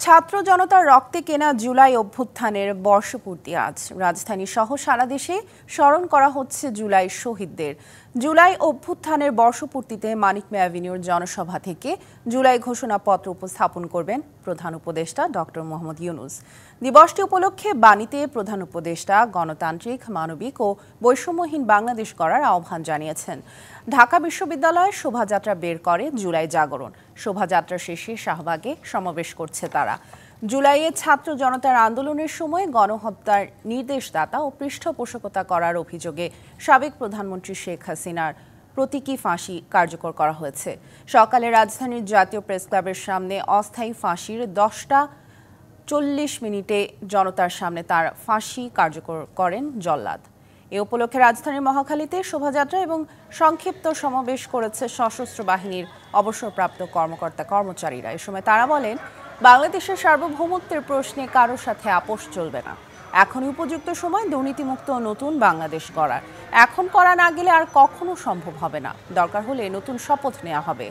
ছাত্র জনতার রক্তে কেনা জুলাই অভ্যুত্থানের বর্ষপূর্তি আজ। রাজধানী সহ সারা দেশে স্মরণ করা হচ্ছে জুলাই শহীদদের। জুলাই অভ্যুত্থানের বর্ষপূর্তিতে মানিক মিয়া অ্যাভিনিউর জনসভা থেকে জুলাই ঘোষণাপত্র উপস্থাপন করবেন প্রধান উপদেষ্টা ডক্টর মোহাম্মদ ইউনূস। দিবসটি উপলক্ষে বাণীতে প্রধান উপদেষ্টা গণতান্ত্রিক, মানবিক ও বৈষম্যহীন বাংলাদেশ গড়ার আহ্বান জানিয়েছেন। ঢাকা বিশ্ববিদ্যালয়ে শোভাযাত্রা বের করে জুলাই জাগরণ। শোভাযাত্রা শেষে শাহবাগে সমাবেশ করছে তারা। জুলাইয়ে ছাত্র জনতার আন্দোলনের সময় গণহত্যার নির্দেশদাতা ও পৃষ্ঠপোষকতা করার অভিযোগে সাবেক প্রধানমন্ত্রী শেখ হাসিনার প্রতীকী ফাঁসি কার্যকর করা হয়েছে। সকালে রাজধানীর জাতীয় প্রেস ক্লাবের সামনে অস্থায়ী ফাঁসির 10টা 40 মিনিটে জনতার সামনে তার ফাঁসি কার্যকর করেন জল্লাদ। এ উপলক্ষে রাজধানীর মহাখালীতে শোভাযাত্রা এবং সংক্ষিপ্ত সমাবেশ করেছে সশস্ত্র বাহিনীর অবসরপ্রাপ্ত কর্মচারীরা। এ সময় তারা বলেন, বাংলাদেশের সার্বভৌমত্বের প্রশ্নে কারোর সাথে আপোষ চলবে না। এখনই উপযুক্ত সময় দুর্নীতিমুক্ত নতুন বাংলাদেশ গড়ার। এখন করা না গেলে আর কখনো সম্ভব হবে না। দরকার হলে নতুন শপথ নেওয়া হবে।